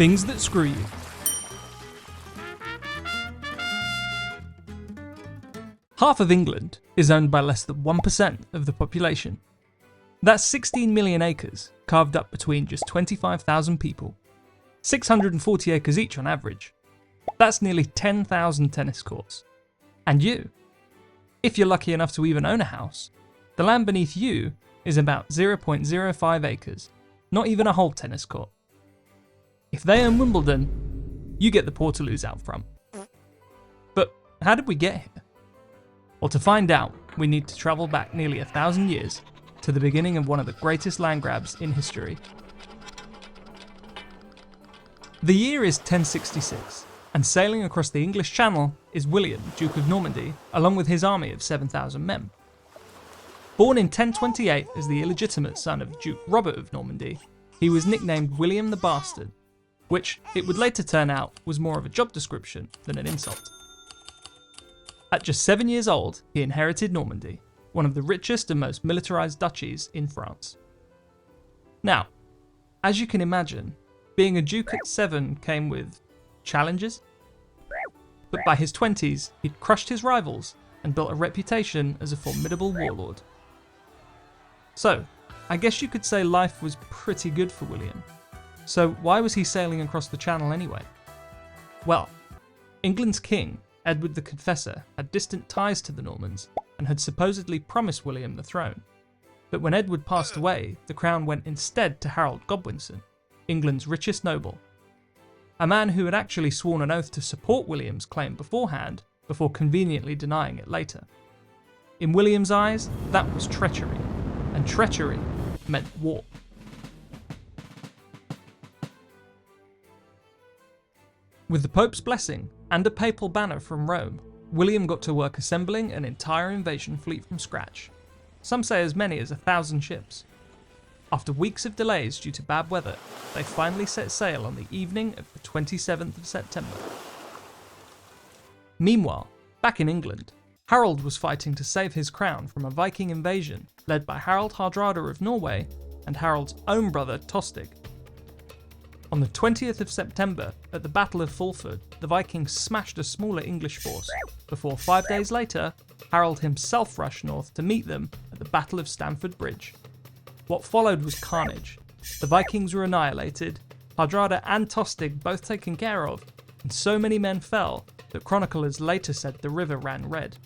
Things that screw you. Half of England is owned by less than 1% of the population. That's 16 million acres, carved up between just 25,000 people. 640 acres each on average. That's nearly 10,000 tennis courts. And you, if you're lucky enough to even own a house, the land beneath you is about 0.05 acres, not even a whole tennis court. If they own Wimbledon, you get the Portaloos out front. But how did we get here? Well, to find out, we need to travel back nearly 1,000 years to the beginning of one of the greatest land grabs in history. The year is 1066, and sailing across the English Channel is William, Duke of Normandy, along with his army of 7,000 men. Born in 1028 as the illegitimate son of Duke Robert of Normandy, he was nicknamed William the Bastard, which it would later turn out was more of a job description than an insult. At just 7 years old, he inherited Normandy, one of the richest and most militarised duchies in France. Now, as you can imagine, being a duke at 7 came with challenges, but by his 20s, he'd crushed his rivals and built a reputation as a formidable warlord. So, I guess you could say life was pretty good for William. So why was he sailing across the Channel anyway? Well, England's king, Edward the Confessor, had distant ties to the Normans and had supposedly promised William the throne. But when Edward passed away, the crown went instead to Harold Godwinson, England's richest noble. A man who had actually sworn an oath to support William's claim beforehand, before conveniently denying it later. In William's eyes, that was treachery, and treachery meant war. With the Pope's blessing and a papal banner from Rome, William got to work assembling an entire invasion fleet from scratch. Some say as many as 1,000 ships. After weeks of delays due to bad weather, they finally set sail on the evening of the 27th of September. Meanwhile, back in England, Harold was fighting to save his crown from a Viking invasion led by Harald Hardrada of Norway and Harold's own brother Tostig. On the 20th of September, at the Battle of Fulford, the Vikings smashed a smaller English force, before 5 days later, Harold himself rushed north to meet them at the Battle of Stamford Bridge. What followed was carnage. The Vikings were annihilated, Hardrada and Tostig both taken care of, and so many men fell that chroniclers later said the river ran red.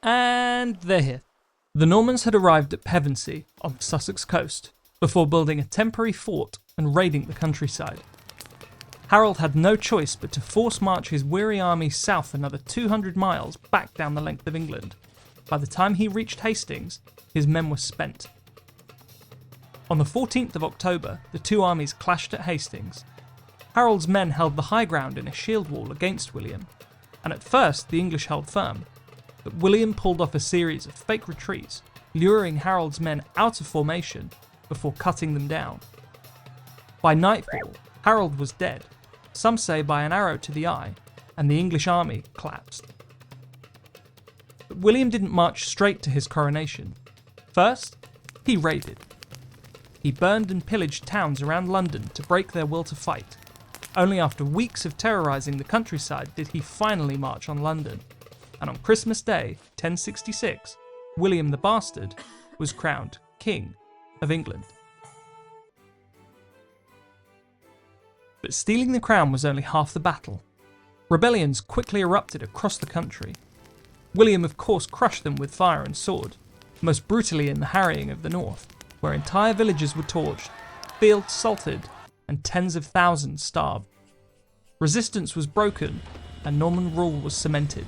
And they're here. The Normans had arrived at Pevensey on the Sussex coast, before building a temporary fort and raiding the countryside. Harold had no choice but to force march his weary army south another 200 miles back down the length of England. By the time he reached Hastings, his men were spent. On the 14th of October, the two armies clashed at Hastings. Harold's men held the high ground in a shield wall against William, and at first the English held firm, but William pulled off a series of fake retreats, luring Harold's men out of formation before cutting them down. By nightfall, Harold was dead, some say by an arrow to the eye, and the English army collapsed. But William didn't march straight to his coronation. First, he raided. He burned and pillaged towns around London to break their will to fight. Only after weeks of terrorising the countryside did he finally march on London, and on Christmas Day, 1066, William the Bastard was crowned King of England. But stealing the crown was only half the battle. Rebellions quickly erupted across the country. William of course crushed them with fire and sword, most brutally in the harrying of the north, where entire villages were torched, fields salted, and tens of thousands starved. Resistance was broken, and Norman rule was cemented.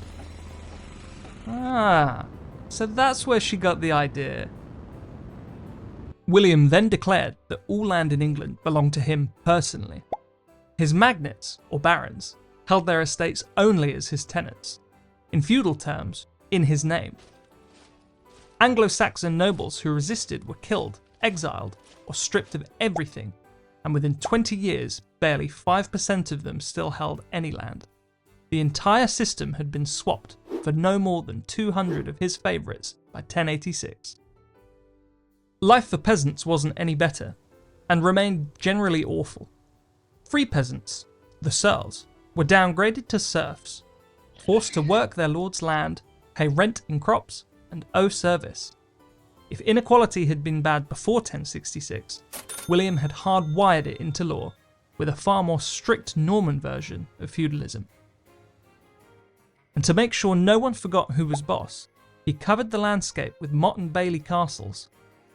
Ah, so that's where she got the idea. William then declared that all land in England belonged to him personally. His magnates, or barons, held their estates only as his tenants, in feudal terms, in his name. Anglo-Saxon nobles who resisted were killed, exiled, or stripped of everything, and within 20 years, barely 5% of them still held any land. The entire system had been swapped for no more than 200 of his favourites by 1086. Life for peasants wasn't any better, and remained generally awful. Free peasants, the serfs, were downgraded to serfs, forced to work their lord's land, pay rent in crops, and owe service. If inequality had been bad before 1066, William had hardwired it into law with a far more strict Norman version of feudalism. And to make sure no one forgot who was boss, he covered the landscape with Motte and Bailey castles,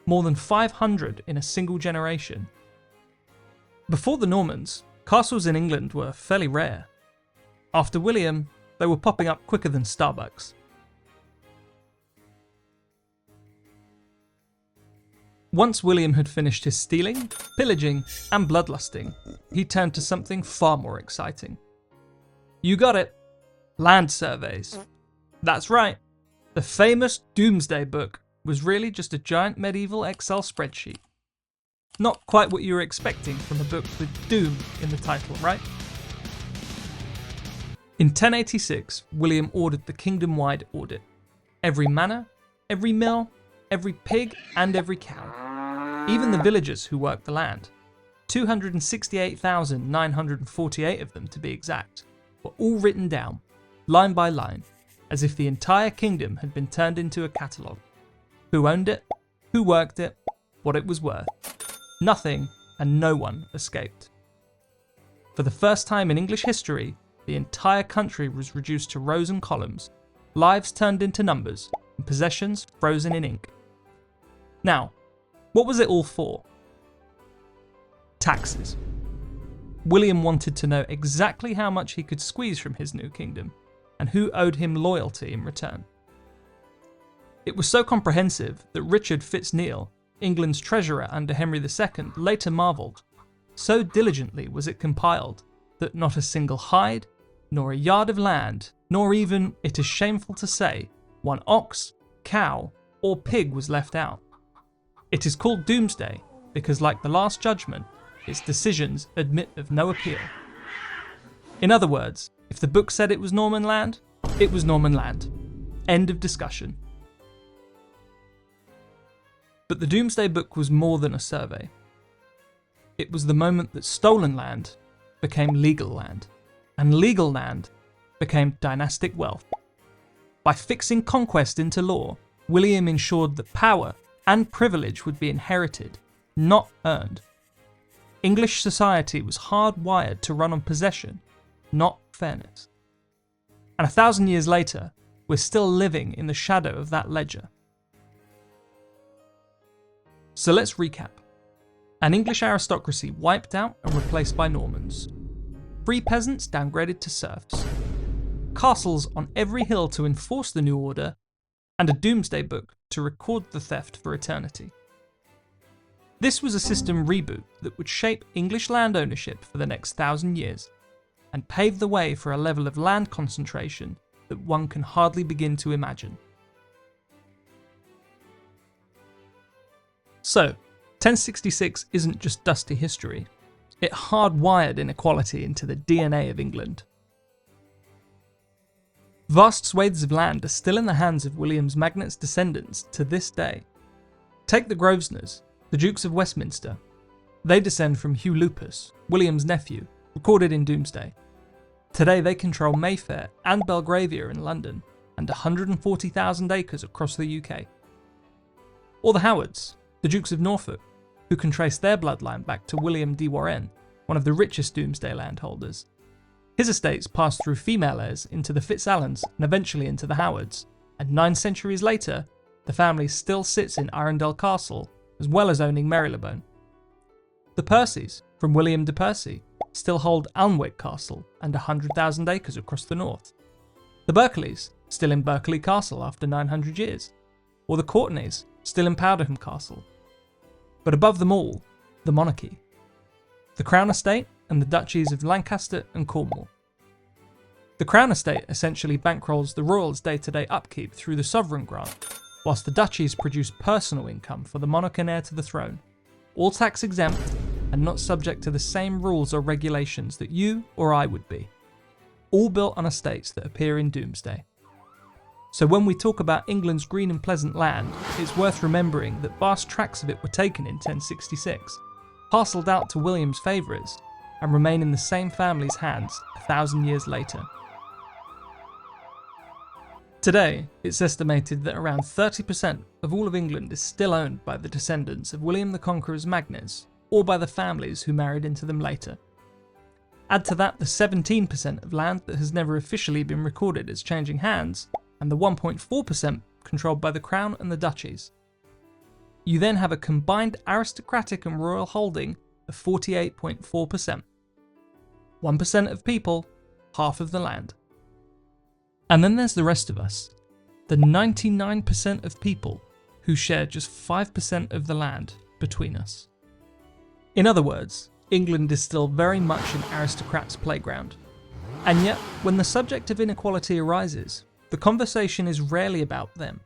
more than 500 in a single generation. Before the Normans, castles in England were fairly rare. After William, they were popping up quicker than Starbucks. Once William had finished his stealing, pillaging, and bloodlusting, he turned to something far more exciting. You got it, land surveys. That's right, the famous Domesday Book was really just a giant medieval Excel spreadsheet. Not quite what you were expecting from a book with Doom in the title, right? In 1086, William ordered the kingdom-wide audit. Every manor, every mill, every pig and every cow. Even the villagers who worked the land, 268,948 of them to be exact, were all written down, line by line, as if the entire kingdom had been turned into a catalogue. Who owned it, who worked it, what it was worth. Nothing and no one escaped. For the first time in English history, the entire country was reduced to rows and columns, lives turned into numbers, and possessions frozen in ink. Now, what was it all for? Taxes. William wanted to know exactly how much he could squeeze from his new kingdom, and who owed him loyalty in return. It was so comprehensive that Richard Fitz-Neal, England's treasurer under Henry II, later marvelled. So diligently was it compiled that not a single hide, nor a yard of land, nor even, it is shameful to say, one ox, cow, or pig was left out. It is called Domesday because, like the Last Judgment, its decisions admit of no appeal. In other words, if the book said it was Norman land, it was Norman land. End of discussion. But the Domesday Book was more than a survey. It was the moment that stolen land became legal land, and legal land became dynastic wealth. By fixing conquest into law, William ensured that power and privilege would be inherited, not earned. English society was hardwired to run on possession, not fairness. And 1,000 years later, we're still living in the shadow of that ledger. So let's recap. An English aristocracy wiped out and replaced by Normans. Free peasants downgraded to serfs. Castles on every hill to enforce the new order, and a Domesday Book to record the theft for eternity. This was a system reboot that would shape English land ownership for the next 1,000 years, and pave the way for a level of land concentration that one can hardly begin to imagine. So, 1066 isn't just dusty history, it hardwired inequality into the DNA of England. Vast swathes of land are still in the hands of William's magnate descendants to this day. Take the Grosvenors, the Dukes of Westminster. They descend from Hugh Lupus, William's nephew, recorded in Domesday. Today they control Mayfair and Belgravia in London, and 140,000 acres across the UK. Or the Howards, the Dukes of Norfolk, who can trace their bloodline back to William de Warenne, one of the richest Domesday landholders. His estates passed through female heirs into the FitzAlans and eventually into the Howards, and 9 centuries later, the family still sits in Arundel Castle, as well as owning Marylebone. The Percys, from William de Percy, still hold Alnwick Castle and 100,000 acres across the north. The Berkeleys, still in Berkeley Castle after 900 years, or the Courtenays, still in Powderham Castle. But above them all, the monarchy. The Crown Estate and the Duchies of Lancaster and Cornwall. The Crown Estate essentially bankrolls the royals' day-to-day upkeep through the sovereign grant, whilst the duchies produce personal income for the monarch and heir to the throne, all tax exempt and not subject to the same rules or regulations that you or I would be, all built on estates that appear in Domesday. So when we talk about England's green and pleasant land, it's worth remembering that vast tracts of it were taken in 1066, parcelled out to William's favourites, and remain in the same family's hands 1,000 years later. Today, it's estimated that around 30% of all of England is still owned by the descendants of William the Conqueror's magnates, or by the families who married into them later. Add to that the 17% of land that has never officially been recorded as changing hands, and the 1.4% controlled by the Crown and the duchies. You then have a combined aristocratic and royal holding of 48.4%. 1% of people, half of the land. And then there's the rest of us, the 99% of people who share just 5% of the land between us. In other words, England is still very much an aristocrat's playground. And yet, when the subject of inequality arises, the conversation is rarely about them.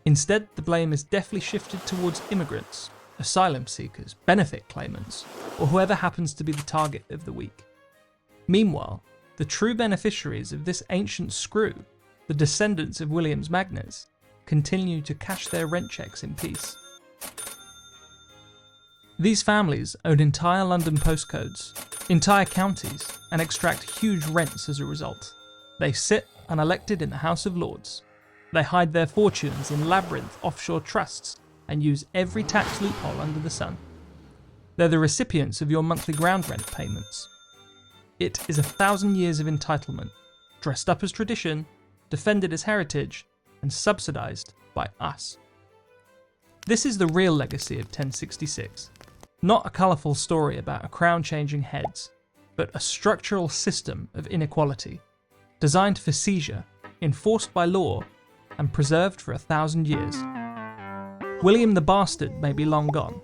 Instead, the blame is deftly shifted towards immigrants, asylum seekers, benefit claimants, or whoever happens to be the target of the week. Meanwhile, the true beneficiaries of this ancient screw, the descendants of William's magnates, continue to cash their rent checks in peace. These families own entire London postcodes, entire counties, and extract huge rents as a result. They sit unelected in the House of Lords. They hide their fortunes in labyrinth offshore trusts and use every tax loophole under the sun. They're the recipients of your monthly ground rent payments. It is 1,000 years of entitlement, dressed up as tradition, defended as heritage, and subsidised by us. This is the real legacy of 1066. Not a colourful story about a crown changing heads, but a structural system of inequality, designed for seizure, enforced by law, and preserved for 1,000 years. William the Bastard may be long gone,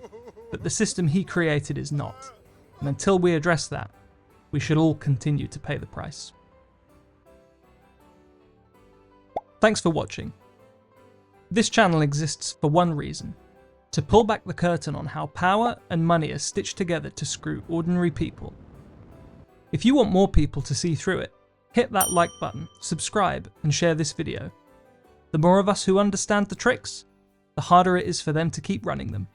but the system he created is not, and until we address that, we should all continue to pay the price. Thanks for watching. This channel exists for one reason: to pull back the curtain on how power and money are stitched together to screw ordinary people. If you want more people to see through it, hit that like button, subscribe, and share this video. The more of us who understand the tricks, the harder it is for them to keep running them.